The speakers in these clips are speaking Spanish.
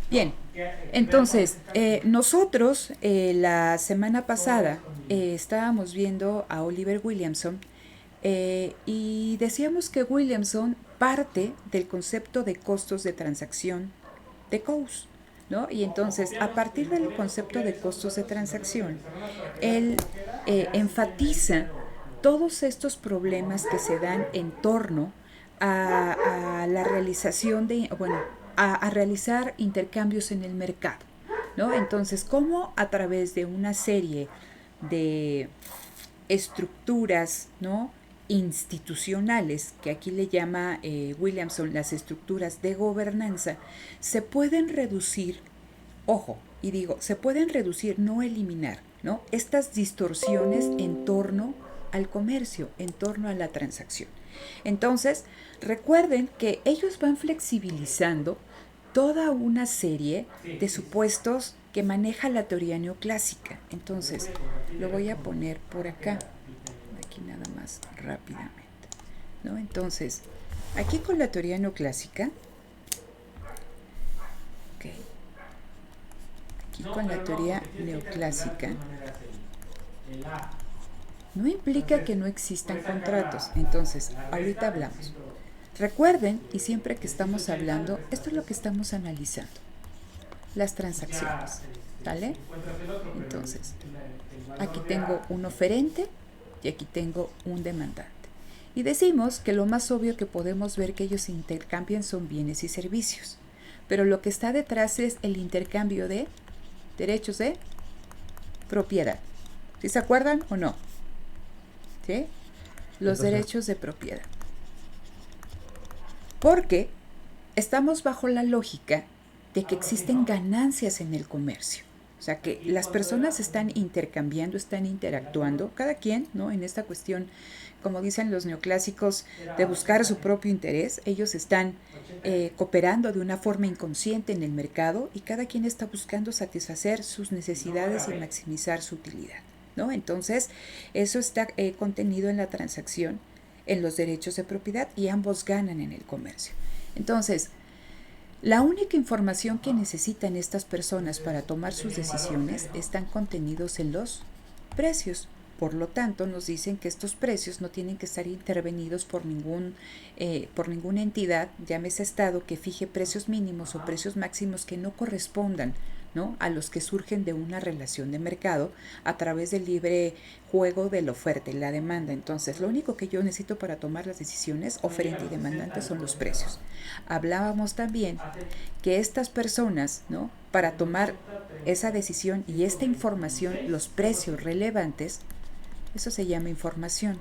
Bien, entonces, nosotros la semana pasada estábamos viendo a Oliver Williamson y decíamos que Williamson parte del concepto de costos de transacción de Coase, ¿no? Y entonces, a partir del concepto de costos de transacción, él enfatiza todos estos problemas que se dan en torno a la realización de, bueno, a realizar intercambios en el mercado, ¿no? Entonces, cómo a través de una serie de estructuras, ¿no? Institucionales, que aquí le llama Williamson las estructuras de gobernanza, se pueden reducir, ojo, y digo, se pueden reducir, no eliminar, ¿no? Estas distorsiones en torno al comercio, en torno a la transacción. Entonces, recuerden que ellos van flexibilizando toda una serie de supuestos que maneja la teoría neoclásica. Entonces, lo voy a poner por acá, aquí nada más rápidamente, ¿no? Entonces, aquí con la teoría neoclásica, okay, aquí con la teoría neoclásica, no implica que no existan contratos. Entonces, ahorita hablamos. Recuerden, y siempre que estamos hablando, esto es lo que estamos analizando, las transacciones, ¿vale? Entonces, aquí tengo un oferente y aquí tengo un demandante. Y decimos que lo más obvio que podemos ver que ellos intercambian son bienes y servicios. Pero lo que está detrás es el intercambio de derechos de propiedad. ¿Sí se acuerdan o no? ¿Sí? Los Entonces, derechos de propiedad. Porque estamos bajo la lógica de que existen ganancias en el comercio. O sea, que las personas están intercambiando, están interactuando, cada quien, ¿no? En esta cuestión, como dicen los neoclásicos, de buscar su propio interés, ellos están cooperando de una forma inconsciente en el mercado y cada quien está buscando satisfacer sus necesidades y maximizar su utilidad, ¿no? Entonces, eso está contenido en la transacción, en los derechos de propiedad, y ambos ganan en el comercio. Entonces, la única información que necesitan estas personas para tomar sus decisiones están contenidos en los precios. Por lo tanto, nos dicen que estos precios no tienen que estar intervenidos por ninguna entidad, llámese Estado, que fije precios mínimos o precios máximos que no correspondan, ¿no?, a los que surgen de una relación de mercado a través del libre juego de la oferta y la demanda. Entonces, lo único que yo necesito para tomar las decisiones, oferente y demandante, son los precios. Hablábamos también que estas personas, ¿no?, para tomar esa decisión y esta información, los precios relevantes, eso se llama información.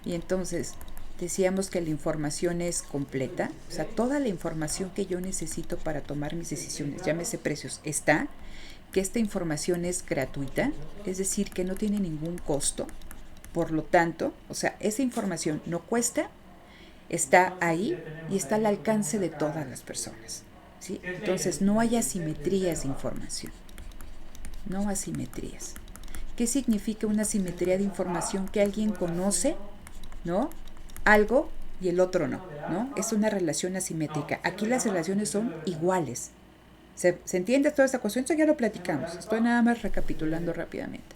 Y entonces decíamos que la información es completa, o sea, toda la información que yo necesito para tomar mis decisiones, llámese precios, está, que esta información es gratuita, es decir, que no tiene ningún costo. Por lo tanto, o sea, esa información no cuesta, está ahí y está al alcance de todas las personas, ¿sí? Entonces, no hay asimetrías de información, no asimetrías. ¿Qué significa una asimetría de información? Que alguien conoce, ¿no?, algo y el otro no, ¿no? Es una relación asimétrica. Aquí las relaciones son iguales. ¿Se entiende toda esta cuestión? Esto ya lo platicamos. Estoy nada más recapitulando rápidamente.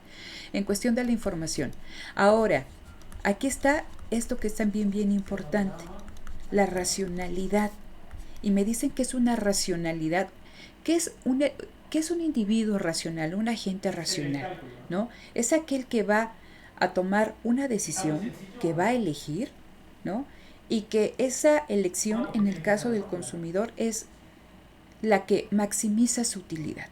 En cuestión de la información. Ahora, aquí está esto que es también bien importante, la racionalidad. Y me dicen que es una racionalidad. ¿Qué es qué es un individuo racional, un agente racional? ¿No? Es aquel que va a tomar una decisión, que va a elegir, ¿no? Y que esa elección, en el caso del consumidor, es la que maximiza su utilidad,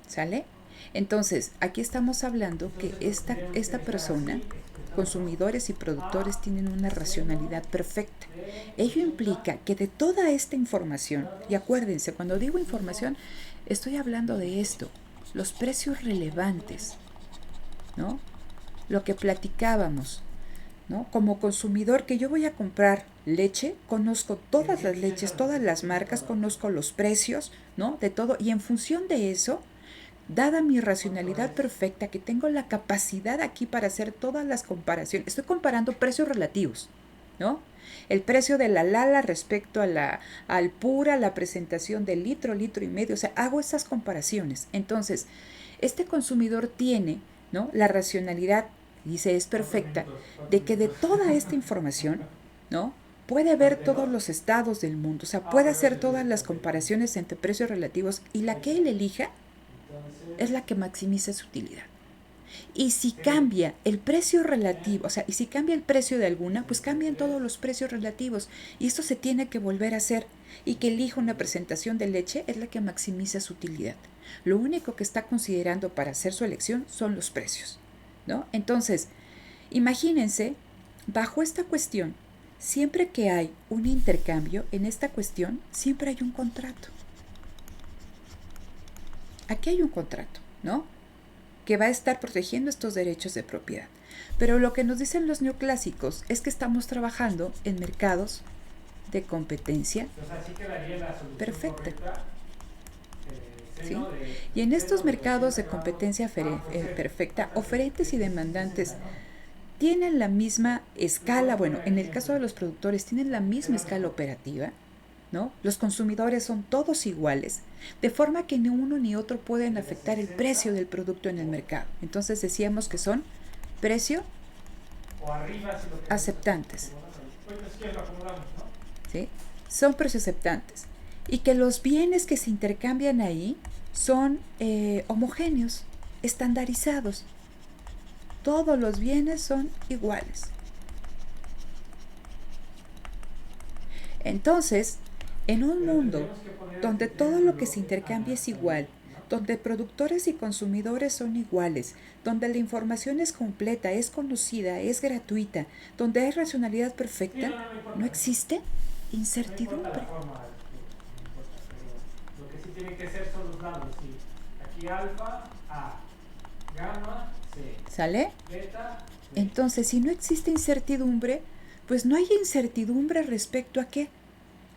¿sale? Entonces, aquí estamos hablando que esta persona, consumidores y productores, tienen una racionalidad perfecta. Ello implica que de toda esta información, y acuérdense, cuando digo información, estoy hablando de esto, los precios relevantes, ¿no? Lo que platicábamos, ¿no? Como consumidor, que yo voy a comprar leche, conozco todas las leches, todas las marcas, conozco los precios, ¿no?, de todo, y en función de eso, dada mi racionalidad perfecta, que tengo la capacidad aquí para hacer todas las comparaciones, estoy comparando precios relativos, ¿no? El precio de la Lala respecto al Pura, la presentación del litro, litro y medio. O sea, hago esas comparaciones. Entonces, este consumidor tiene, ¿no?, la racionalidad, dice, es perfecta, de que de toda esta información, ¿no?, puede ver todos los estados del mundo, o sea, puede hacer todas las comparaciones entre precios relativos y la que él elija es la que maximiza su utilidad. Y si cambia el precio relativo, o sea, y si cambia el precio de alguna, pues cambian todos los precios relativos. Y esto se tiene que volver a hacer. Y que elija una presentación de leche es la que maximiza su utilidad. Lo único que está considerando para hacer su elección son los precios, ¿no? Entonces, imagínense, bajo esta cuestión, siempre que hay un intercambio, en esta cuestión, siempre hay un contrato. Aquí hay un contrato, ¿no?, que va a estar protegiendo estos derechos de propiedad. Pero lo que nos dicen los neoclásicos es que estamos trabajando en mercados de competencia perfecta. ¿Sí? Y en estos mercados de competencia perfecta, oferentes y demandantes tienen la misma escala, bueno, en el caso de los productores tienen la misma escala operativa, ¿no? Los consumidores son todos iguales, de forma que ni uno ni otro pueden afectar el precio del producto en el mercado. Entonces decíamos que son precio aceptantes. ¿Sí? Son precios aceptantes. Y que los bienes que se intercambian ahí son homogéneos, estandarizados. Todos los bienes son iguales. Entonces, en un mundo donde todo lo que se intercambia es igual, donde productores y consumidores son iguales, donde la información es completa, es conocida, es gratuita, donde hay racionalidad perfecta, no existe incertidumbre. Lo que sí tiene que ser son los lados, sí. Aquí alfa, A, gamma, C. ¿Sale? Beta, B. Entonces, si no existe incertidumbre, pues no hay incertidumbre respecto a qué,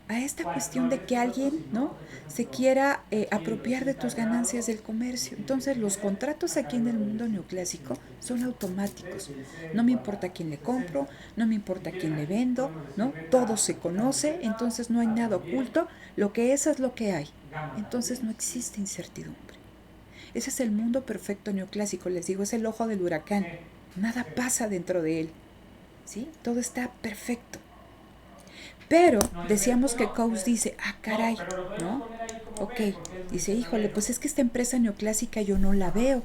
a esta cuestión de que alguien, ¿no?, se quiera apropiar de tus ganancias del comercio. Entonces los contratos aquí en el mundo neoclásico son automáticos. No me importa a quién le compro, no me importa a quién le vendo, ¿no? Todo se conoce, entonces no hay nada oculto. Lo que es lo que hay. Entonces no existe incertidumbre. Ese es el mundo perfecto neoclásico, les digo, es el ojo del huracán. Nada pasa dentro de él, ¿sí? Todo está perfecto. Pero decíamos que Coase dice, caray, ¿no? Ok, dice, híjole, pues es que esta empresa neoclásica yo no la veo.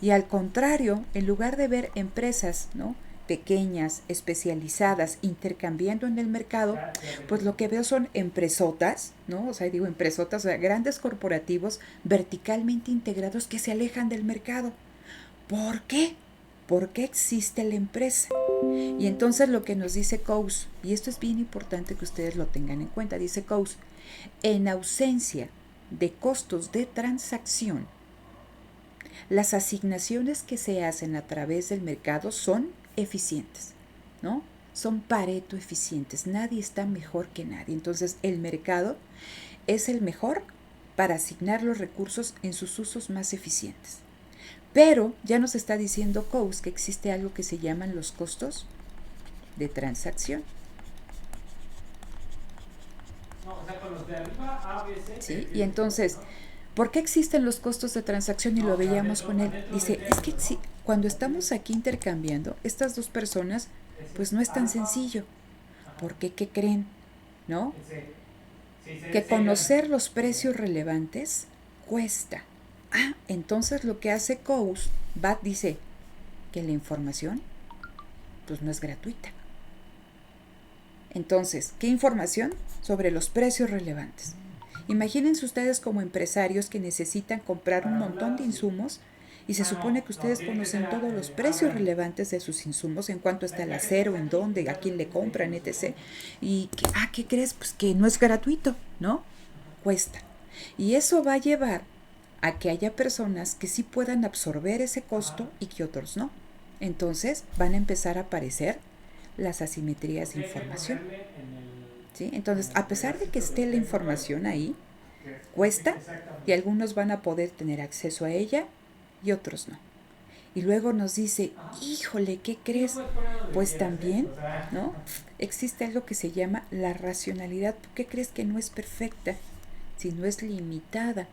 Y al contrario, en lugar de ver empresas, ¿no?, pequeñas, especializadas, intercambiando en el mercado, pues lo que veo son empresotas, ¿no? O sea, digo empresotas, o sea, grandes corporativos verticalmente integrados que se alejan del mercado. ¿Por qué? ¿Por qué existe la empresa? Y entonces lo que nos dice Coase, y esto es bien importante que ustedes lo tengan en cuenta, dice Coase, en ausencia de costos de transacción, las asignaciones que se hacen a través del mercado son eficientes, ¿no? Son Pareto eficientes, nadie está mejor que nadie. Entonces el mercado es el mejor para asignar los recursos en sus usos más eficientes. Pero ya nos está diciendo Coase que existe algo que se llaman los costos de transacción. No, o sea, con los de arriba, A, B, C. ¿Sí? Y entonces, ¿por qué existen los costos de transacción? Y lo veíamos con él. Dice, es que sí, cuando estamos aquí intercambiando, estas dos personas, pues no es tan sencillo. Porque, ¿qué creen? ¿No? Que conocer los precios relevantes cuesta. Entonces lo que hace Coase, dice que la información pues no es gratuita. Entonces, ¿qué información? Sobre los precios relevantes. Imagínense ustedes como empresarios que necesitan comprar un montón de insumos y se supone que ustedes conocen todos los precios relevantes de sus insumos, en cuánto está el acero, en dónde, a quién le compran, etc. Y, ¿qué crees? Pues que no es gratuito, ¿no? Cuesta. Y eso va a llevar a que haya personas que sí puedan absorber ese costo y que otros no. Entonces van a empezar a aparecer las asimetrías de información. ¿Sí? Entonces, a pesar de que esté la información ahí, cuesta y algunos van a poder tener acceso a ella y otros no. y luego nos dice, híjole, ¿qué crees? Pues también, ¿no? Existe algo que se llama la racionalidad. ¿Por qué crees que no es perfecta, sino es limitada?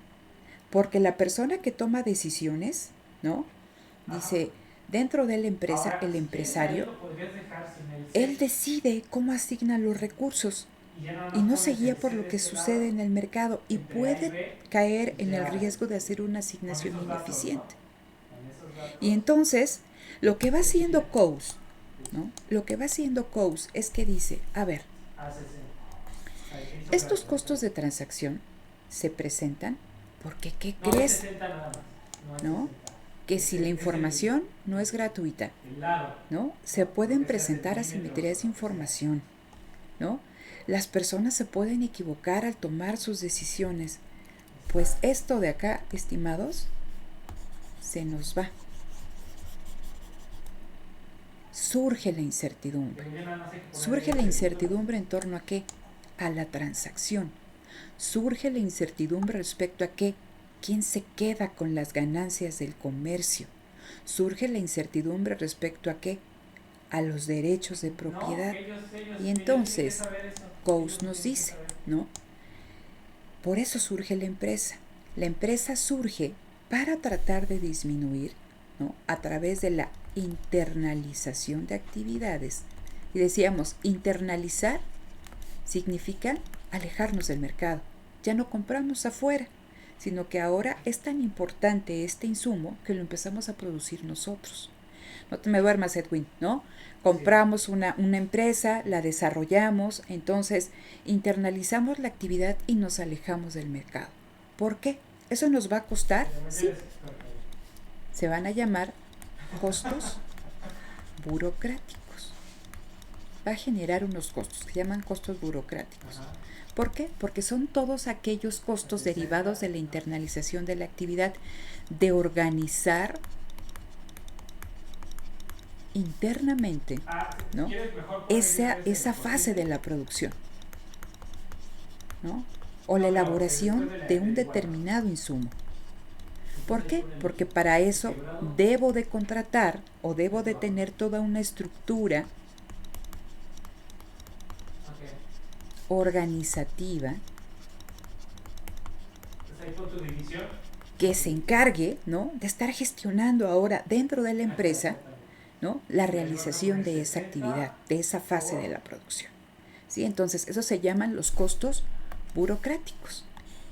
Porque la persona que toma decisiones, ¿no? Dice, dentro de la empresa, Ahora, el si empresario, lo podrías dejar sin el él set, decide cómo asigna los recursos ya nada y más no se pones guía el por set lo de que este sucede lado, en el mercado y entre A y puede B, caer y en el ya riesgo de hacer una con asignación esos datos, ineficiente. ¿no? Con esos datos, Y entonces, lo que va pues, haciendo ya. Coase, ¿no? Lo que va haciendo Coase es que dice, a ver, Haces ahí hizo estos grande, costos de transacción se presentan porque, ¿qué no, es crees? 60 nada más. No es ¿No? 60. Que si la información no es gratuita, El lado, ¿no? Se pueden porque es presentar centímetros, asimetrías de lo que sea. información, ¿no? Las personas se pueden equivocar al tomar sus decisiones. Pues esto de acá, estimados, se nos va. Surge la incertidumbre. Pero ya nada más hay que ponerle Surge la este incertidumbre en torno a qué? A la transacción. Surge la incertidumbre respecto a qué? ¿Quién se queda con las ganancias del comercio? Surge la incertidumbre respecto a qué? A los derechos de propiedad. No, Y entonces, ellos tienen que saber eso. Coase nos dice, ¿no? Por eso surge la empresa. La empresa surge para tratar de disminuir, ¿no? A través de la internalización de actividades. Y decíamos, internalizar significa alejarnos del mercado. Ya no compramos afuera, sino que ahora es tan importante este insumo que lo empezamos a producir nosotros. No te me duermas, Edwin, ¿no? Compramos una empresa, la desarrollamos, entonces internalizamos la actividad y nos alejamos del mercado. ¿Por qué? ¿Eso nos va a costar? Sí. Se van a llamar costos burocráticos. Va a generar unos costos, que se llaman costos burocráticos. ¿Por qué? Porque son todos aquellos costos derivados de la internalización de la actividad, de organizar internamente, ¿no? Esa fase de la producción, ¿no? O la elaboración de un determinado insumo. ¿Por qué? Porque para eso debo de contratar o debo de tener toda una estructura organizativa que se encargue, ¿no? De estar gestionando ahora dentro de la empresa, ¿no? La realización de esa actividad, de esa fase de la producción. ¿Sí? Entonces, eso se llaman los costos burocráticos.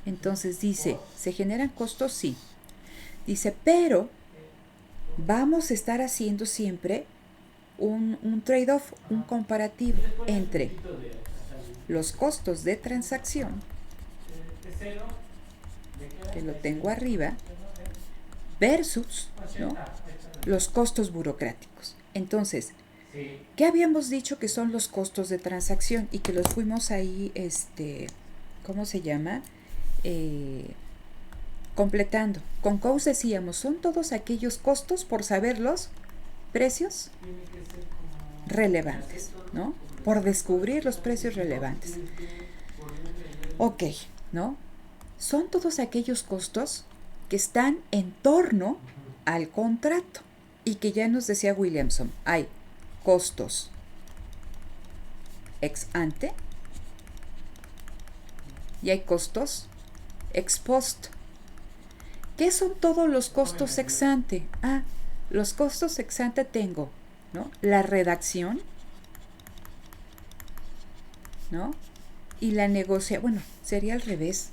Entonces dice, ¿se generan costos? Sí. Dice, pero vamos a estar haciendo siempre un trade-off, un comparativo entre los costos de transacción, que lo tengo arriba, versus, ¿no? Los costos burocráticos. Entonces, ¿qué habíamos dicho que son los costos de transacción? Y que los fuimos ahí, ¿cómo se llama? Completando. Con Coase decíamos, son todos aquellos costos, por saber los precios relevantes, ¿no? Por descubrir los precios relevantes. Ok, ¿no? Son todos aquellos costos que están en torno al contrato y que ya nos decía Williamson, hay costos ex ante y hay costos ex post. ¿Qué son todos los costos ex ante? Los costos ex ante tengo, ¿no? La redacción, ¿no? Y la negociación, bueno, sería al revés.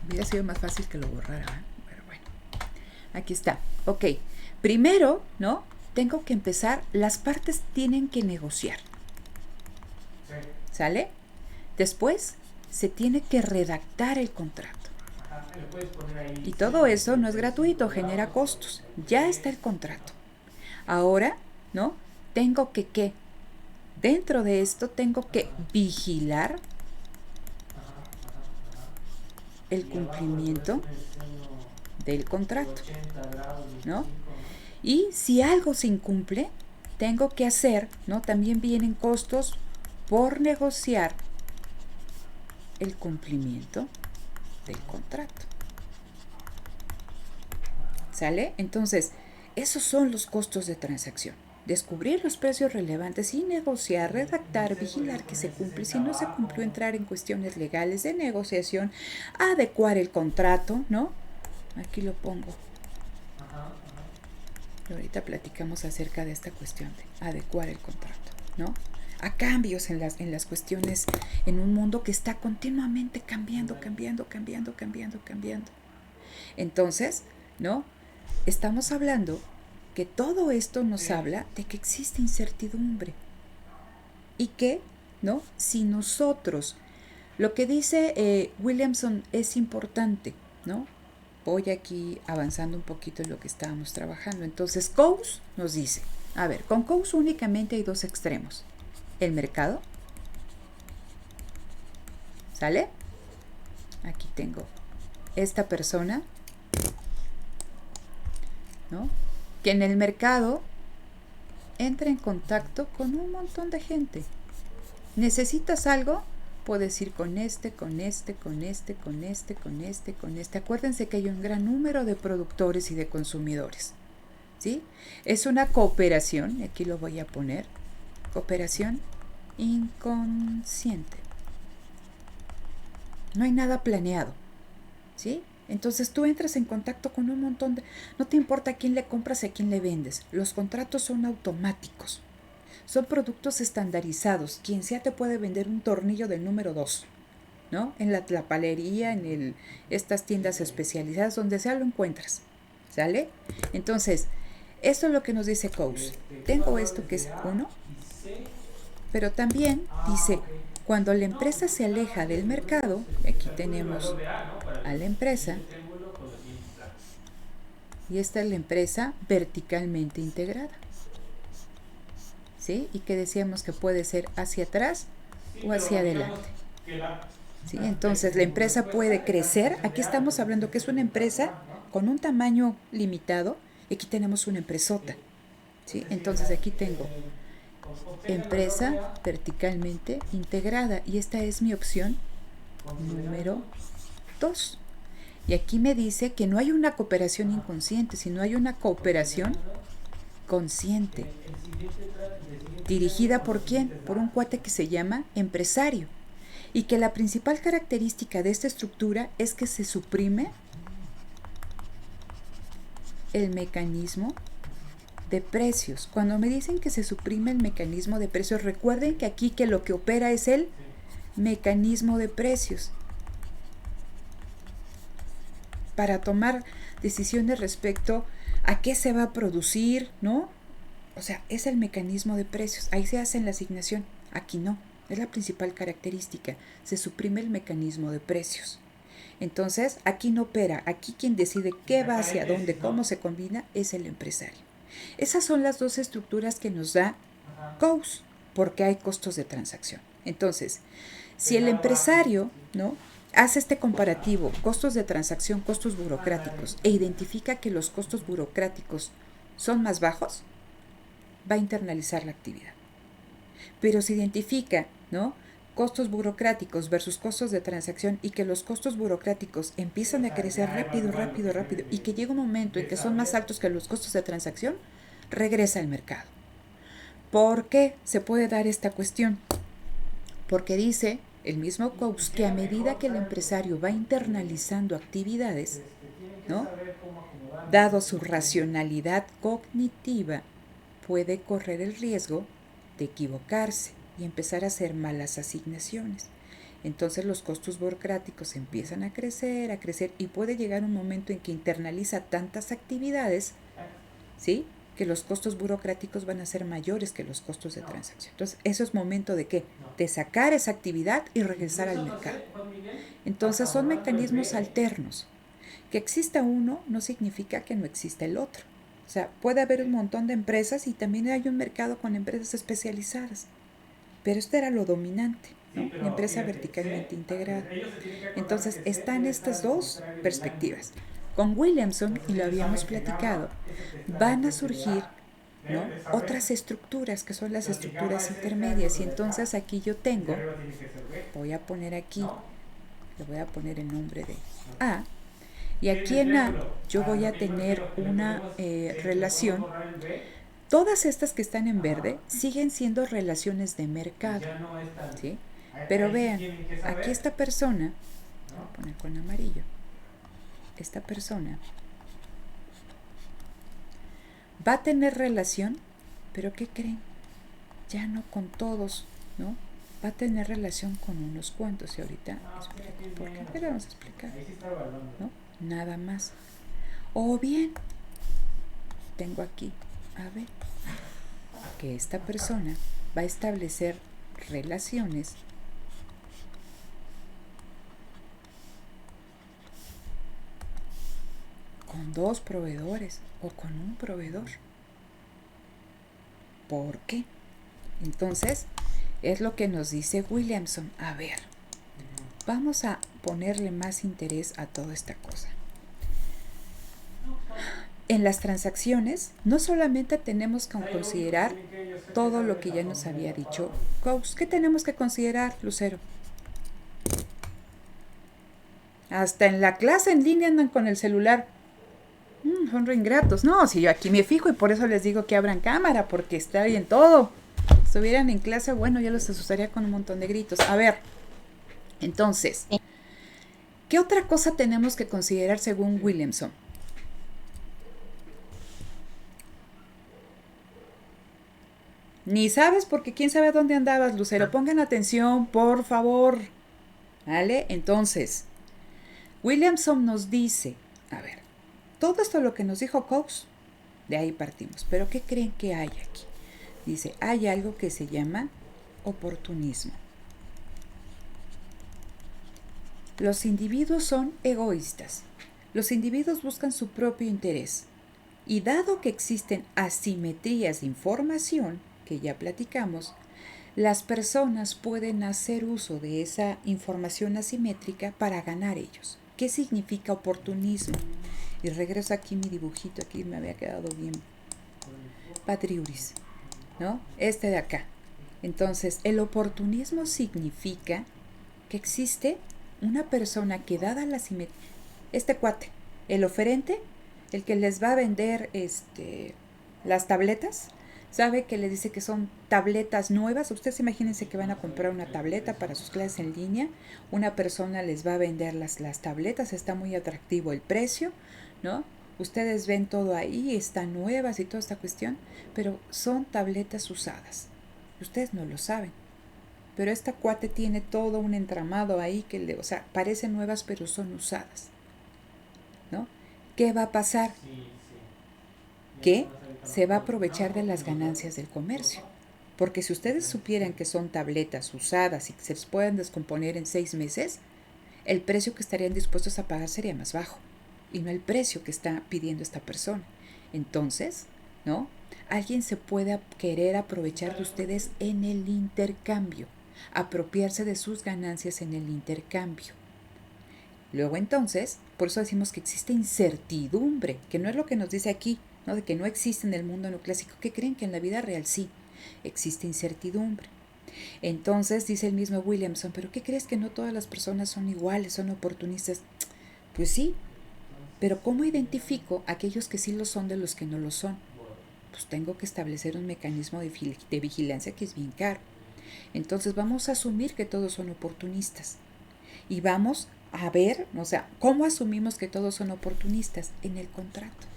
Hubiera sido más fácil que lo borrara, ¿eh? Pero bueno, aquí está. Ok, primero, ¿no? Tengo que empezar, las partes tienen que negociar. ¿Sale? Después se tiene que redactar el contrato. Y todo eso no es gratuito, genera costos. Ya está el contrato. Ahora, ¿no? Tengo que, ¿qué? Dentro de esto tengo que vigilar el cumplimiento del contrato, ¿no? Y si algo se incumple, tengo que hacer, ¿no? También vienen costos por negociar el cumplimiento del contrato. ¿Sale? Entonces, esos son los costos de transacción. Descubrir los precios relevantes y negociar, redactar, vigilar que se cumple. Si no se cumplió, entrar en cuestiones legales de negociación, adecuar el contrato, ¿no? Aquí lo pongo. Y ahorita platicamos acerca de esta cuestión de adecuar el contrato, ¿no? A cambios en las cuestiones, en un mundo que está continuamente cambiando. Entonces, ¿no? Estamos hablando que todo esto nos habla de que existe incertidumbre y que, ¿no? Si nosotros, lo que dice Williamson es importante, ¿no? Voy aquí avanzando un poquito en lo que estábamos trabajando. Entonces, Coase nos dice, a ver, con Coase únicamente hay dos extremos. El mercado, ¿sale? Aquí tengo esta persona, ¿no? Que en el mercado entra en contacto con un montón de gente. ¿Necesitas algo? Puedes ir con este. Acuérdense que hay un gran número de productores y de consumidores, ¿sí? Es una cooperación, aquí lo voy a poner, cooperación inconsciente. No hay nada planeado, ¿sí? Entonces tú entras en contacto con un montón de... No te importa a quién le compras y a quién le vendes. Los contratos son automáticos. Son productos estandarizados. Quien sea te puede vender un tornillo del número 2, ¿no? En la palería, en estas tiendas especializadas, donde sea lo encuentras, ¿sale? Entonces, esto es lo que nos dice Coase. Tengo esto que es 1, pero también dice, cuando la empresa se aleja del mercado, aquí tenemos a la empresa, y esta es la empresa verticalmente integrada, ¿sí? Y que decíamos que puede ser hacia atrás o hacia adelante, ¿sí? Entonces la empresa puede crecer. Aquí estamos hablando que es una empresa con un tamaño limitado, y aquí tenemos una empresota, ¿sí? Entonces aquí tengo empresa verticalmente integrada, y esta es mi opción número 2. Y aquí me dice que no hay una cooperación inconsciente, sino hay una cooperación consciente. ¿Dirigida por quién? Por un cuate que se llama empresario. Y que la principal característica de esta estructura es que se suprime el mecanismo de precios. Cuando me dicen que se suprime el mecanismo de precios, recuerden que aquí que lo que opera es el mecanismo de precios. Para tomar decisiones respecto a qué se va a producir, ¿no? O sea, es el mecanismo de precios. Ahí se hace la asignación. Aquí no. Es la principal característica. Se suprime el mecanismo de precios. Entonces, aquí no opera. Aquí quien decide qué va hacia dónde, cómo se combina, es el empresario. Esas son las dos estructuras que nos da Coase, porque hay costos de transacción. Entonces, si el empresario, ¿no?, hace este comparativo, costos de transacción, costos burocráticos, e identifica que los costos burocráticos son más bajos, va a internalizar la actividad. Pero si identifica, ¿no?, costos burocráticos versus costos de transacción, y que los costos burocráticos empiezan a crecer rápido, y que llega un momento en que son más altos que los costos de transacción, regresa al mercado. ¿Por qué se puede dar esta cuestión? Porque dice el mismo Coase que a medida que el empresario va internalizando actividades, ¿no?, dado su racionalidad cognitiva, puede correr el riesgo de equivocarse y empezar a hacer malas asignaciones. Entonces los costos burocráticos empiezan a crecer, y puede llegar un momento en que internaliza tantas actividades, ¿sí?, que los costos burocráticos van a ser mayores que los costos de transacción. Entonces, eso es momento de ¿qué? De sacar esa actividad y regresar al mercado. Entonces, son mecanismos alternos. Que exista uno no significa que no exista el otro. O sea, puede haber un montón de empresas y también hay un mercado con empresas especializadas. Pero esto era lo dominante, ¿no? La empresa verticalmente integrada. Entonces, están estas dos perspectivas. Con Williamson, y lo habíamos platicado, van a surgir, ¿no?, otras estructuras que son las estructuras intermedias. Y entonces aquí yo tengo, voy a poner aquí le voy a poner el nombre de A, y aquí en A yo voy a tener una relación. Todas estas que están en verde siguen siendo relaciones de mercado, ¿sí? Pero vean, aquí esta persona, voy a poner con amarillo, esta persona va a tener relación, pero ¿qué creen? Ya no con todos, ¿no? Va a tener relación con unos cuantos, y ahorita explico por qué, pero vamos a explicar, ¿no? Nada más. O bien, tengo aquí, a ver, que esta persona va a establecer relaciones con 2 proveedores o con un proveedor. ¿Por qué? Entonces, es lo que nos dice Williamson. A ver, vamos a ponerle más interés a toda esta cosa. En las transacciones, no solamente tenemos que considerar todo lo que ya nos había dicho Coase. ¿Qué tenemos que considerar, Lucero? Hasta en la clase en línea andan con el celular. Son re ingratos. No, si yo aquí me fijo, y por eso les digo que abran cámara, porque está bien todo. Si estuvieran en clase, bueno, yo los asustaría con un montón de gritos. A ver, entonces, ¿qué otra cosa tenemos que considerar según Williamson? Ni sabes, porque quién sabe dónde andabas, Lucero. Pongan atención, por favor. ¿Vale? Entonces, Williamson nos dice, a ver, todo esto lo que nos dijo Coase, de ahí partimos. Pero ¿qué creen que hay aquí? Dice, hay algo que se llama oportunismo. Los individuos son egoístas. Los individuos buscan su propio interés. Y dado que existen asimetrías de información, que ya platicamos, las personas pueden hacer uso de esa información asimétrica para ganar ellos. ¿Qué significa oportunismo? Y regreso aquí mi dibujito, aquí me había quedado bien patriuris, ¿no? Este de acá. Entonces, el oportunismo significa que existe una persona que, dada la simetría, este cuate, el oferente, el que les va a vender las tabletas, sabe que le dice que son tabletas nuevas. Ustedes imagínense que van a comprar una tableta para sus clases en línea, una persona les va a vender las tabletas, está muy atractivo el precio, ¿no? Ustedes ven todo ahí, están nuevas y toda esta cuestión, pero son tabletas usadas. Ustedes no lo saben. Pero esta cuate tiene todo un entramado ahí que parecen nuevas, pero son usadas, ¿no? ¿Qué va a pasar? Que se va a aprovechar de las ganancias del comercio. Porque si ustedes supieran que son tabletas usadas y que se pueden descomponer en 6 meses, el precio que estarían dispuestos a pagar sería más bajo, y no el precio que está pidiendo esta persona. Entonces, ¿no? Alguien se puede querer aprovechar de ustedes en el intercambio, apropiarse de sus ganancias en el intercambio. Luego entonces, por eso decimos que existe incertidumbre, que no es lo que nos dice aquí, ¿no? De que no existe en el mundo neoclásico. ¿Qué creen? Que en la vida real sí existe incertidumbre. Entonces dice el mismo Williamson, ¿pero qué crees? Que no todas las personas son iguales, son oportunistas. Pues sí, pero ¿cómo identifico a aquellos que sí lo son de los que no lo son? Pues tengo que establecer un mecanismo de vigilancia que es bien caro. Entonces vamos a asumir que todos son oportunistas y vamos a ver, o sea, ¿cómo asumimos que todos son oportunistas? En el contrato.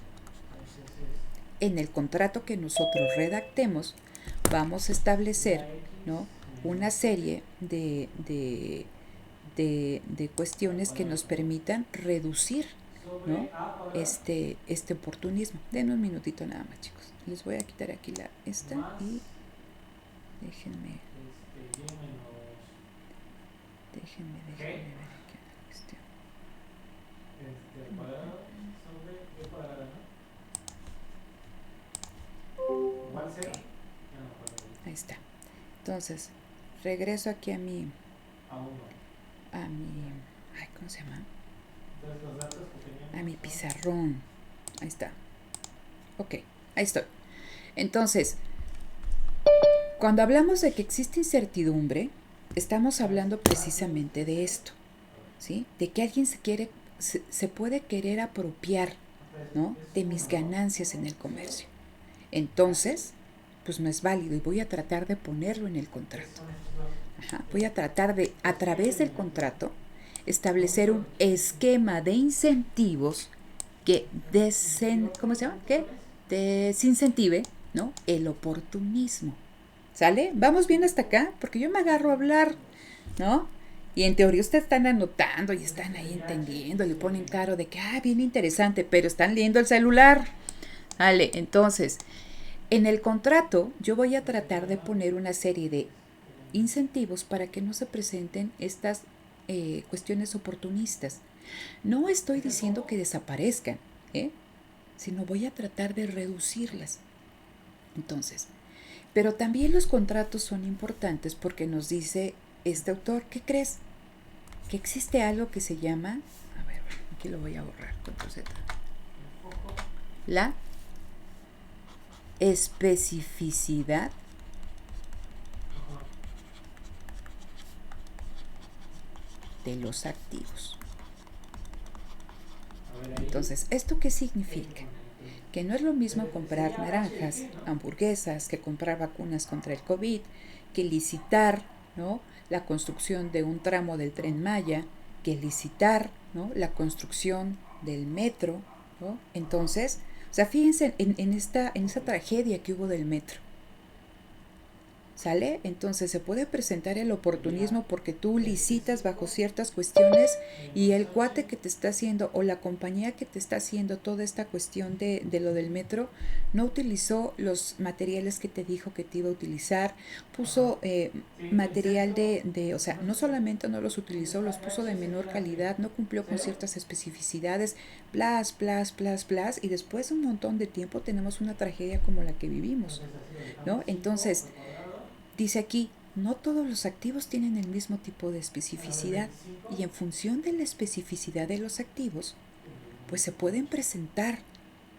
En el contrato que nosotros redactemos, vamos a establecer, ¿no?, una serie de cuestiones que nos permitan reducir, ¿no?, este oportunismo. Den un minutito nada más, chicos. Les voy a quitar aquí esta y déjenme ver aquí la cuestión. Okay. Ahí está. Entonces, regreso aquí a mi, ¿cómo se llama? A mi pizarrón. Ahí está. Ok, ahí estoy. Entonces, cuando hablamos de que existe incertidumbre, estamos hablando precisamente de esto. ¿sí? De que alguien se puede querer apropiar, ¿no? De mis ganancias en el comercio. Entonces, pues no es válido y voy a tratar de ponerlo en el contrato. Ajá. Voy a tratar de, a través del contrato, establecer un esquema de incentivos que ¿cómo se llama? Que desincentive, ¿no? El oportunismo. ¿Sale? ¿Vamos bien hasta acá? Porque yo me agarro a hablar, ¿no? Y en teoría ustedes están anotando y están ahí entendiendo, le ponen claro de que, bien interesante, pero están leyendo el celular. Vale, entonces, en el contrato yo voy a tratar de poner una serie de incentivos para que no se presenten estas cuestiones oportunistas. No estoy diciendo que desaparezcan, ¿eh? Sino voy a tratar de reducirlas. Entonces, pero también los contratos son importantes porque nos dice este autor, ¿qué crees? Que existe algo que se llama, a ver, aquí lo voy a borrar, control Z, la especificidad de los activos. Entonces, ¿esto qué significa? Que no es lo mismo comprar naranjas, hamburguesas, que comprar vacunas contra el COVID, que licitar, ¿no? La construcción de un tramo del Tren Maya, que licitar, ¿no? La construcción del metro, ¿no? Entonces, o sea, fíjense en esta tragedia que hubo del metro. ¿Sale? Entonces se puede presentar el oportunismo porque tú licitas bajo ciertas cuestiones y el cuate que te está haciendo o la compañía que te está haciendo toda esta cuestión de lo del metro no utilizó los materiales que te dijo que te iba a utilizar, puso material o sea, no solamente no los utilizó, los puso de menor calidad, no cumplió con ciertas especificidades, blas, blas, blas, blas, y después de un montón de tiempo tenemos una tragedia como la que vivimos, ¿no? Entonces, dice aquí, no todos los activos tienen el mismo tipo de especificidad y en función de la especificidad de los activos, pues se pueden presentar,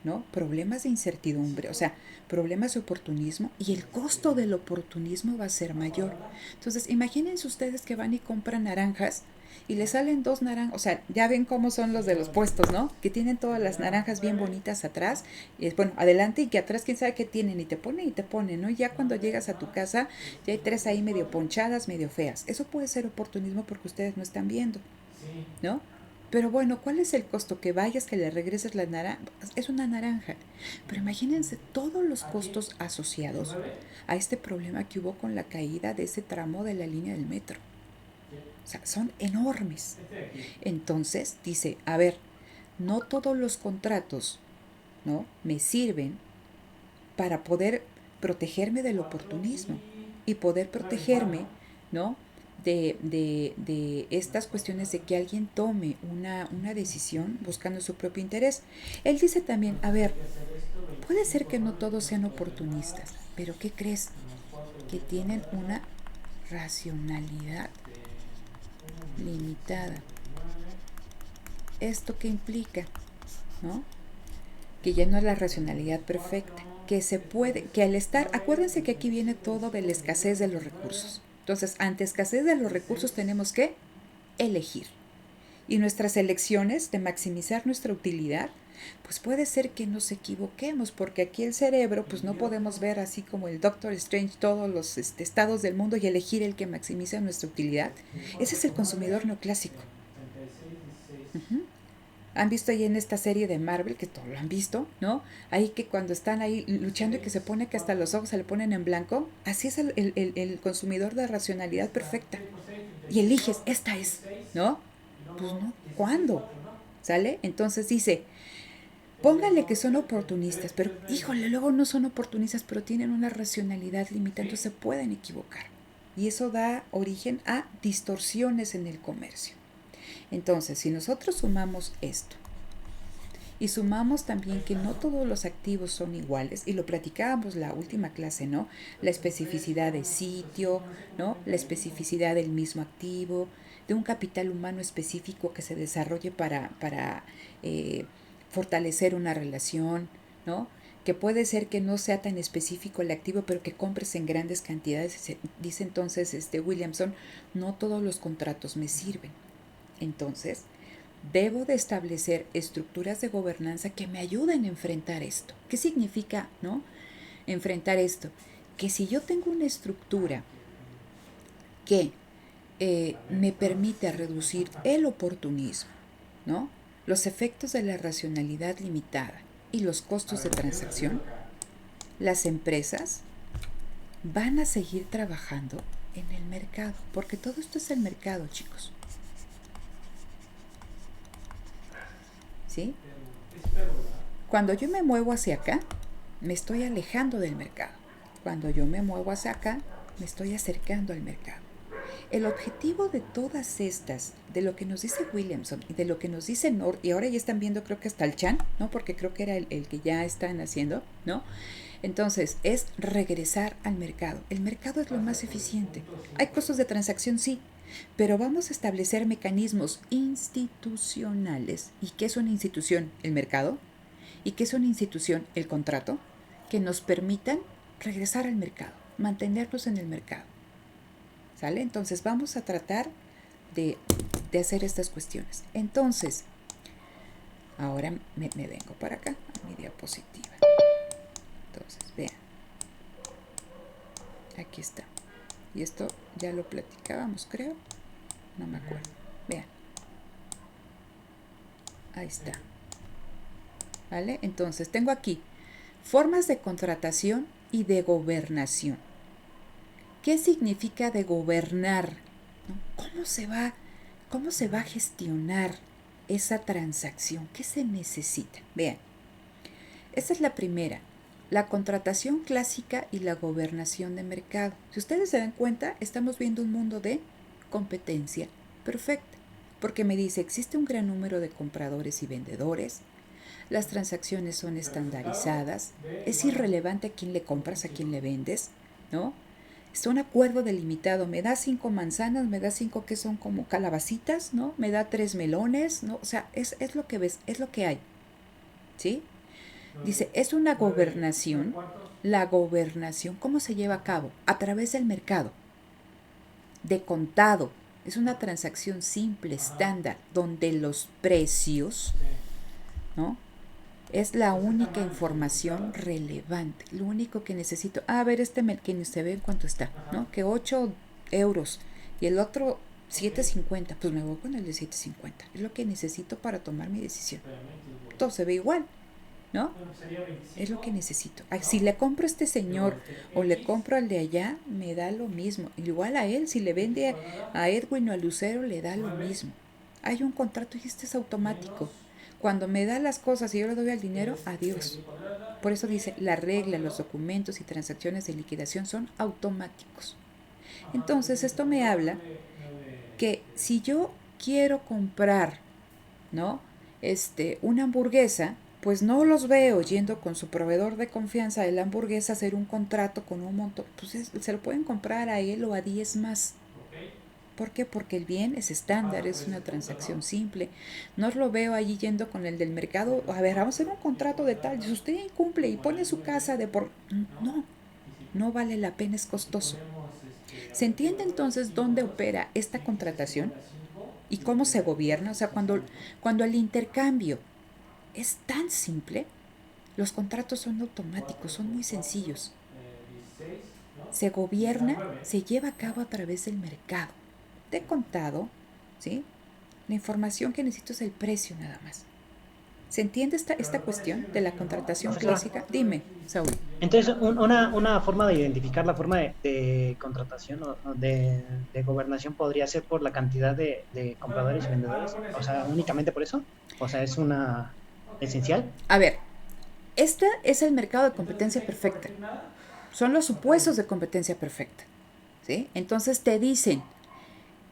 ¿no? Problemas de incertidumbre, o sea, problemas de oportunismo y el costo del oportunismo va a ser mayor. Entonces, imagínense ustedes que van y compran naranjas y le salen 2 naranjas, o sea, ya ven cómo son los de los puestos, ¿no? Que tienen todas las naranjas bien bonitas atrás, y bueno, adelante y que atrás quién sabe qué tienen, y te ponen, ¿no? Y ya cuando llegas a tu casa, ya hay 3 ahí medio ponchadas, medio feas. Eso puede ser oportunismo porque ustedes no están viendo, ¿no? Pero bueno, ¿cuál es el costo? Que vayas, que le regreses la naranja. Es una naranja. Pero imagínense todos los costos asociados a este problema que hubo con la caída de ese tramo de la línea del metro. O sea, son enormes. Entonces dice, a ver, no todos los contratos, ¿no? Me sirven para poder protegerme del oportunismo y poder protegerme, ¿no? De estas cuestiones de que alguien tome una decisión buscando su propio interés. Él dice también, a ver, puede ser que no todos sean oportunistas, pero ¿qué crees? Que tienen una racionalidad limitada. ¿Esto qué implica? ¿No? Que ya no es la racionalidad perfecta, que se puede, que al estar, acuérdense que aquí viene todo de la escasez de los recursos. Entonces, ante escasez de los recursos tenemos que elegir. Y nuestras elecciones de maximizar nuestra utilidad, pues puede ser que nos equivoquemos, porque aquí el cerebro, pues no podemos ver así como el Doctor Strange todos los estados del mundo y elegir el que maximiza nuestra utilidad. Ese es el consumidor neoclásico. Han visto ahí en esta serie de Marvel, que todos lo han visto, ¿no? Ahí que cuando están ahí luchando y que se pone que hasta los ojos se le ponen en blanco, así es el consumidor de racionalidad perfecta. Y eliges, esta es, ¿no? Pues no, ¿cuándo? ¿Sale? Entonces dice, póngale que son oportunistas, pero híjole, luego no son oportunistas, pero tienen una racionalidad limitada, entonces se pueden equivocar. Y eso da origen a distorsiones en el comercio. Entonces, si nosotros sumamos esto y sumamos también que no todos los activos son iguales, y lo platicábamos la última clase, ¿no? La especificidad de sitio, ¿no? La especificidad del mismo activo, de un capital humano específico que se desarrolle para fortalecer una relación, ¿no? Que puede ser que no sea tan específico el activo, pero que compres en grandes cantidades. Dice entonces Williamson, no todos los contratos me sirven. Entonces, debo de establecer estructuras de gobernanza que me ayuden a enfrentar esto. ¿Qué significa, no? Enfrentar esto. Que si yo tengo una estructura que me permite reducir el oportunismo, ¿no? Los efectos de la racionalidad limitada y los costos de transacción, las empresas van a seguir trabajando en el mercado, porque todo esto es el mercado, chicos. ¿Sí? Cuando yo me muevo hacia acá, me estoy alejando del mercado. Cuando yo me muevo hacia acá, me estoy acercando al mercado. El objetivo de todas estas, de lo que nos dice Williamson y de lo que nos dice North, y ahora ya están viendo creo que hasta el Chan, ¿no? Porque creo que era el que ya están haciendo, ¿no? Entonces, es regresar al mercado. El mercado es lo más eficiente. Hay costos de transacción, sí, pero vamos a establecer mecanismos institucionales. ¿Y qué es una institución? El mercado. ¿Y qué es una institución? El contrato. Que nos permitan regresar al mercado, mantenernos en el mercado. ¿Sale? Entonces vamos a tratar de hacer estas cuestiones. Entonces, ahora me vengo para acá, a mi diapositiva. Entonces, vean. Aquí está. Y esto ya lo platicábamos, creo. No me acuerdo. Vean. Ahí está. ¿Vale? Entonces, tengo aquí formas de contratación y de gobernación. ¿Qué significa de gobernar? ¿No? ¿Cómo se va a gestionar esa transacción? ¿Qué se necesita? Vean, esta es la primera, la contratación clásica y la gobernación de mercado. Si ustedes se dan cuenta, estamos viendo un mundo de competencia perfecta, porque me dice, existe un gran número de compradores y vendedores, las transacciones son estandarizadas, es irrelevante a quién le compras, a quién le vendes, ¿no? Es un acuerdo delimitado, me da 5 manzanas, me da 5 que son como calabacitas, ¿no? Me da 3 melones, ¿no? O sea, es lo que ves, es lo que hay, ¿sí? Dice, es una gobernación, la gobernación, ¿cómo se lleva a cabo? A través del mercado, de contado, es una transacción simple, estándar, donde los precios, ¿no? Es la única información relevante. Lo único que necesito. A ver, que se ve en cuánto está, ¿no? Que 8 euros y el otro 7.50. Pues me voy con el de 7.50. Es lo que necesito para tomar mi decisión. Todo se ve igual, ¿no? Es lo que necesito. Si le compro a este señor o le compro al de allá, me da lo mismo. Igual a él, si le vende a Edwin o a Lucero, le da lo mismo. Hay un contrato y este es automático. Cuando me da las cosas y yo le doy el dinero, adiós. Por eso dice, la regla, los documentos y transacciones de liquidación son automáticos. Entonces, esto me habla que si yo quiero comprar, ¿no? Una hamburguesa, pues no los veo yendo con su proveedor de confianza de la hamburguesa a hacer un contrato con un montón. Pues se lo pueden comprar a él o a 10 más. ¿Por qué? Porque el bien es estándar, es una transacción simple. No lo veo allí yendo con el del mercado, a ver, vamos a hacer un contrato de tal, si usted incumple y pone su casa de por... No vale la pena, es costoso. ¿Se entiende entonces dónde opera esta contratación y cómo se gobierna? O sea, cuando el intercambio es tan simple, los contratos son automáticos, son muy sencillos. Se gobierna, se lleva a cabo a través del mercado. De contado, ¿sí? La información que necesito es el precio nada más. ¿Se entiende esta cuestión de la contratación clásica? Dime, Saúl. Entonces, una forma de identificar la forma de contratación o de gobernación podría ser por la cantidad de compradores y vendedores. O sea, únicamente por eso. O sea, es una esencial. A ver, este es el mercado de competencia perfecta. Son los supuestos de competencia perfecta, ¿sí? Entonces te dicen,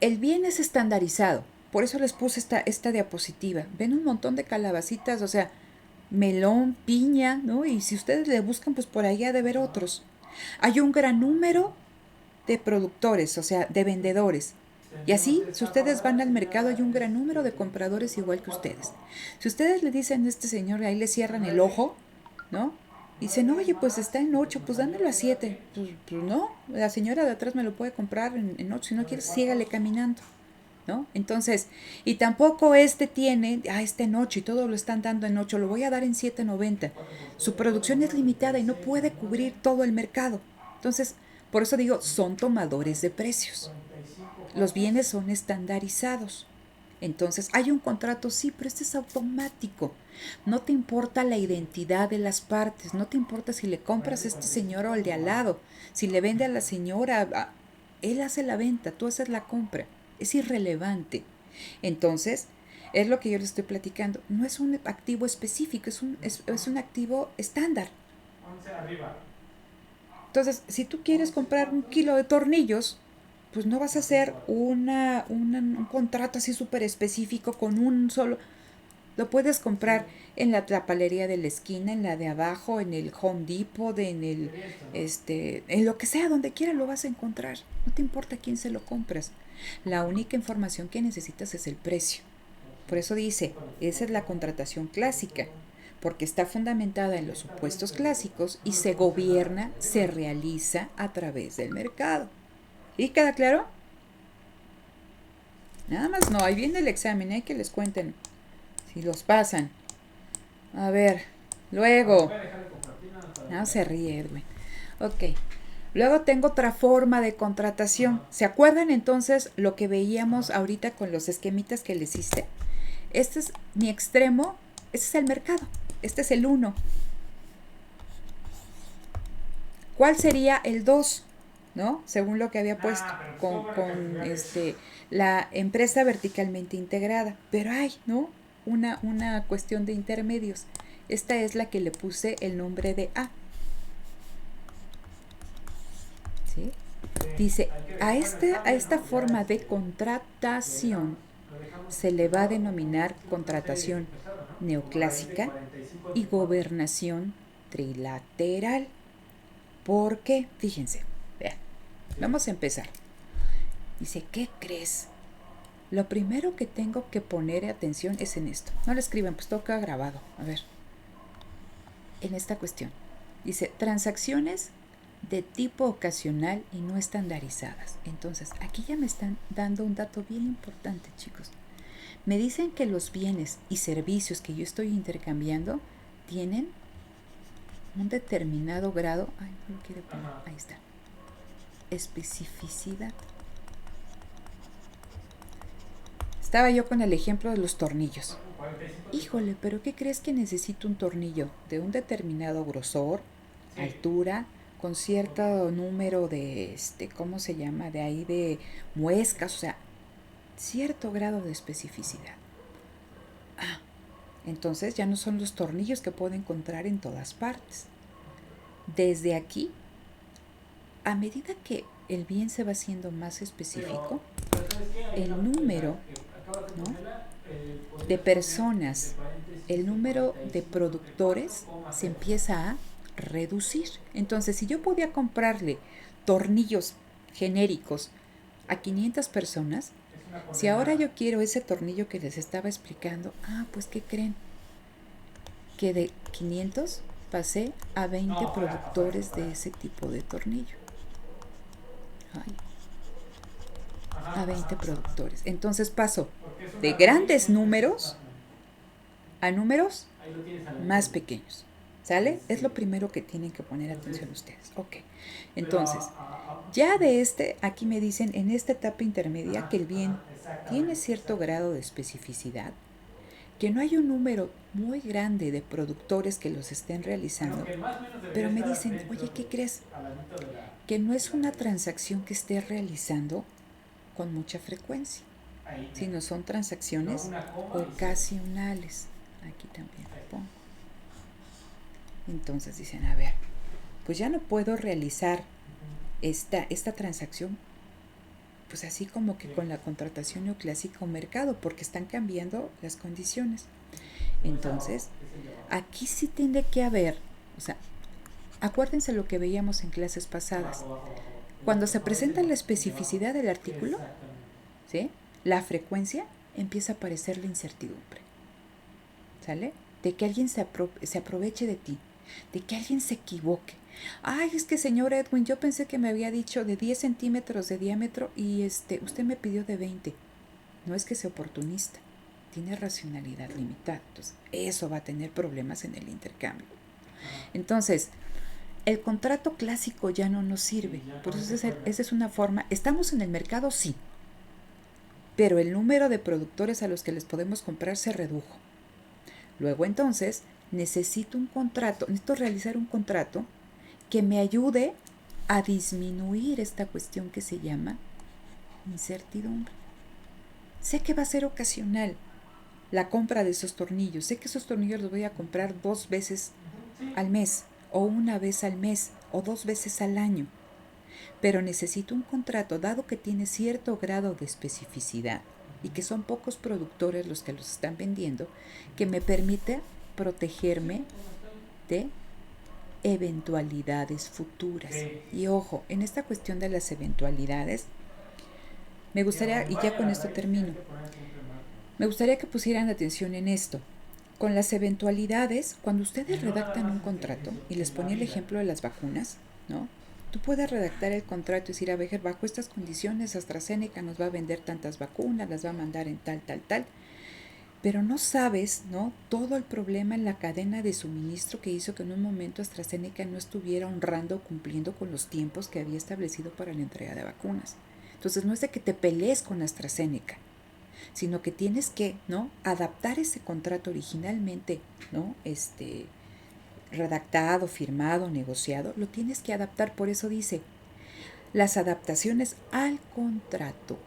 el bien es estandarizado. Por eso les puse esta diapositiva. Ven un montón de calabacitas, o sea, melón, piña, ¿no? Y si ustedes le buscan, pues por ahí ha de ver otros. Hay un gran número de productores, o sea, de vendedores. Y así, si ustedes van al mercado, hay un gran número de compradores igual que ustedes. Si ustedes le dicen a este señor, ahí le cierran el ojo, ¿no? Dicen, oye, pues está en 8, pues dámelo a 7. Pues no, la señora de atrás me lo puede comprar en 8, si no quieres, sígale caminando. ¿no? Entonces, y tampoco este tiene, este en 8 y todo lo están dando en 8, lo voy a dar en 7.90. Su producción es limitada y no puede cubrir todo el mercado. Entonces, por eso digo, son tomadores de precios. Los bienes son estandarizados. Entonces, hay un contrato, sí, pero este es automático. No te importa la identidad de las partes, no te importa si le compras a este señor o al de al lado, si le vende a la señora, él hace la venta, tú haces la compra. Es irrelevante. Entonces, es lo que yo les estoy platicando. No es un activo específico, es un activo estándar. 11 arriba. Entonces, si tú quieres comprar 1 kilo de tornillos, pues no vas a hacer un contrato así súper específico con un solo. Lo puedes comprar en la tapalería de la esquina, en la de abajo, en el Home Depot, en lo que sea, donde quiera lo vas a encontrar. No te importa quién se lo compras. La única información que necesitas es el precio. Por eso dice, esa es la contratación clásica, porque está fundamentada en los supuestos clásicos y se gobierna, se realiza a través del mercado. ¿Y queda claro? Nada más no, ahí viene el examen, hay que les cuenten si los pasan. A ver, luego. No se ríe, Edwin. Ok. Luego tengo otra forma de contratación. ¿Se acuerdan entonces lo que veíamos ahorita con los esquemitas que les hice? Este es mi extremo, este es el mercado, este es el 1. ¿Cuál sería el 2? ¿No? Según lo que había puesto con la empresa verticalmente integrada. Pero hay, ¿no? Una cuestión de intermedios. Esta es la que le puse el nombre de A. ¿Sí? Dice, a esta forma de contratación se le va a denominar contratación neoclásica y gobernación trilateral. ¿Por qué? Fíjense, vean, vamos a empezar. Dice, ¿qué crees? Lo primero que tengo que poner atención es en esto. No lo escriban, pues todo queda grabado. A ver, en esta cuestión. Dice, transacciones de tipo ocasional y no estandarizadas. Entonces, aquí ya me están dando un dato bien importante, chicos. Me dicen que los bienes y servicios que yo estoy intercambiando tienen un determinado grado, no quiere poner, ahí está, especificidad. Estaba yo con el ejemplo de los tornillos. Híjole, pero ¿qué crees que necesito un tornillo de un determinado grosor, altura, con cierto número de, ¿cómo se llama? De ahí de muescas, o sea, cierto grado de especificidad. Entonces ya no son los tornillos que puedo encontrar en todas partes. Desde aquí, a medida que el bien se va haciendo más específico, el número, ¿no?, de personas, el número de productores se empieza a reducir. Entonces, si yo podía comprarle tornillos genéricos a 500 personas, si ahora yo quiero ese tornillo que les estaba explicando, pues ¿qué creen? Que de 500 pasé a 20 productores de ese tipo de tornillo. A 20 productores. Entonces paso de grandes números a números más pequeños. ¿Sale? Es lo primero que tienen que poner atención ustedes. Ok. Entonces, ya de aquí me dicen en esta etapa intermedia que el bien tiene cierto grado de especificidad, que no hay un número muy grande de productores que los estén realizando, pero me dicen, oye, ¿qué crees? Que no es una transacción que esté realizando con mucha frecuencia, sino son transacciones ocasionales. Aquí también lo pongo. Entonces dicen, a ver, pues ya no puedo realizar esta transacción pues así como que con la contratación neoclásica o mercado, porque están cambiando las condiciones. Entonces, aquí sí tiene que haber, o sea, acuérdense lo que veíamos en clases pasadas. Cuando se presenta la especificidad del artículo, ¿sí?, la frecuencia empieza a aparecer la incertidumbre. ¿Sale? De que alguien se aproveche de ti, de que alguien se equivoque. Es que señor Edwin, yo pensé que me había dicho de 10 centímetros de diámetro y usted me pidió de 20. no es que sea oportunista, tiene racionalidad limitada. Entonces, eso va a tener problemas en el intercambio. Entonces, el contrato clásico ya no nos sirve. Por eso esa es una forma. ¿Estamos en el mercado? Sí. Pero el número de productores a los que les podemos comprar se redujo. Luego entonces necesito realizar un contrato que me ayude a disminuir esta cuestión que se llama incertidumbre. Sé que va a ser ocasional la compra de esos tornillos. Sé que esos tornillos los voy a comprar 2 veces al mes, o 1 vez al mes, o 2 veces al año. Pero necesito un contrato, dado que tiene cierto grado de especificidad y que son pocos productores los que los están vendiendo, que me permite protegerme de eventualidades futuras. Y ojo, en esta cuestión de las eventualidades, me gustaría, y ya con esto termino, me gustaría que pusieran atención en esto. Con las eventualidades, cuando ustedes redactan un contrato, y les ponía el ejemplo de las vacunas, ¿no? Tú puedes redactar el contrato y decir, a ver, bajo estas condiciones AstraZeneca nos va a vender tantas vacunas, las va a mandar en tal, pero no sabes, ¿no?, todo el problema en la cadena de suministro que hizo que en un momento AstraZeneca no estuviera honrando o cumpliendo con los tiempos que había establecido para la entrega de vacunas. Entonces no es de que te pelees con AstraZeneca, sino que tienes que, ¿no?, adaptar ese contrato originalmente, ¿no?, redactado, firmado, negociado, lo tienes que adaptar. Por eso dice, las adaptaciones al contrato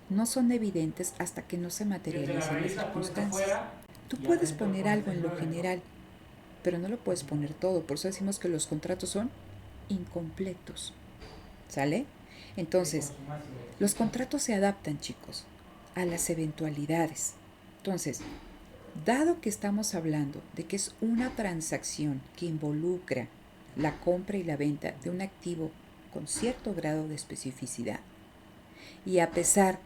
no son evidentes hasta que no se materialicen las circunstancias. Tú puedes poner algo en lo general, pero no lo puedes poner todo. Por eso decimos que los contratos son incompletos. ¿Sale? Entonces, los contratos se adaptan, chicos, a las eventualidades. Entonces, dado que estamos hablando de que es una transacción que involucra la compra y la venta de un activo con cierto grado de especificidad, y a pesar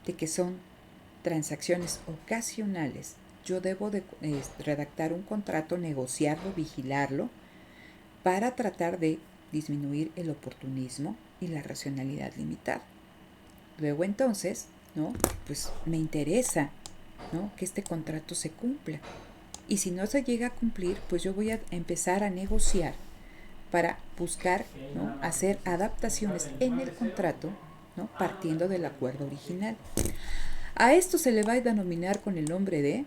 de que son transacciones ocasionales, yo debo de redactar un contrato, negociarlo, vigilarlo, para tratar de disminuir el oportunismo y la racionalidad limitada. Luego entonces, ¿no?, pues me interesa, ¿no?, que este contrato se cumpla. Y si no se llega a cumplir, pues yo voy a empezar a negociar para buscar, ¿no?, hacer adaptaciones en el contrato, ¿no?, partiendo del acuerdo original. A esto se le va a denominar con el nombre de,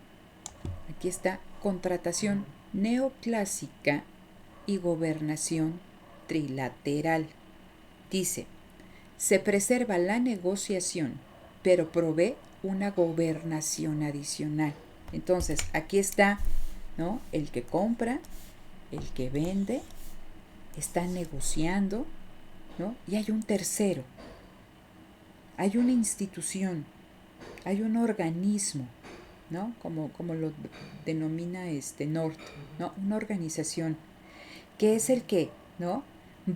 aquí está, contratación neoclásica y gobernación trilateral. Dice, se preserva la negociación, pero provee una gobernación adicional. Entonces, aquí está, ¿no?, el que compra, el que vende, están negociando, ¿no?, y hay un tercero, hay una institución, hay un organismo, ¿no?, como lo denomina North, ¿no?, una organización que es el que, ¿no?,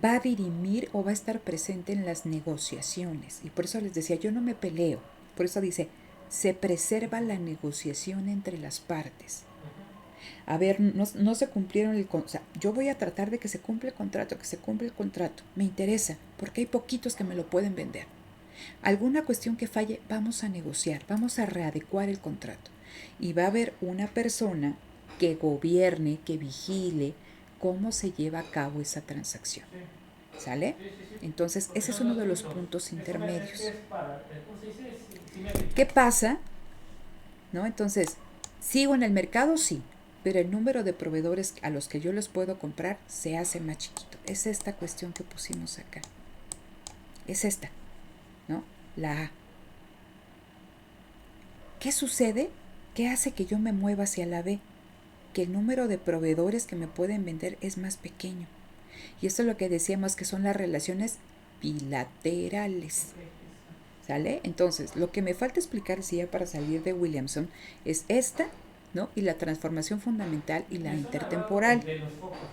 va a dirimir o va a estar presente en las negociaciones. Y por eso les decía, yo no me peleo. Por eso dice, se preserva la negociación entre las partes. A ver, no se cumplieron o sea, yo voy a tratar de que se cumpla el contrato, me interesa, porque hay poquitos que me lo pueden vender. Alguna cuestión que falle, vamos a negociar, vamos a readecuar el contrato. Y va a haber una persona que gobierne, que vigile cómo se lleva a cabo esa transacción. ¿Sale? Entonces, ese es uno de los puntos intermedios. ¿Qué pasa? ¿No? Entonces, ¿sigo en el mercado? Sí, pero el número de proveedores a los que yo les puedo comprar se hace más chiquito. Es esta cuestión que pusimos acá. Es esta, ¿no? La A. ¿Qué sucede? ¿Qué hace que yo me mueva hacia la B? Que el número de proveedores que me pueden vender es más pequeño. Y esto es lo que decíamos que son las relaciones bilaterales. ¿Sale? Entonces, lo que me falta explicar, ya para salir de Williamson, es esta, ¿no?, y la transformación fundamental y la intertemporal.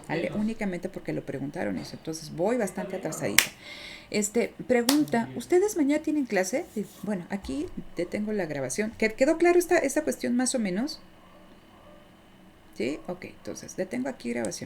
¿Vale? Únicamente porque lo preguntaron eso. Entonces, voy bastante atrasadita. Pregunta, ¿ustedes mañana tienen clase? Bueno, aquí detengo la grabación. ¿Quedó claro esta cuestión más o menos? ¿Sí? Ok, entonces detengo aquí grabación.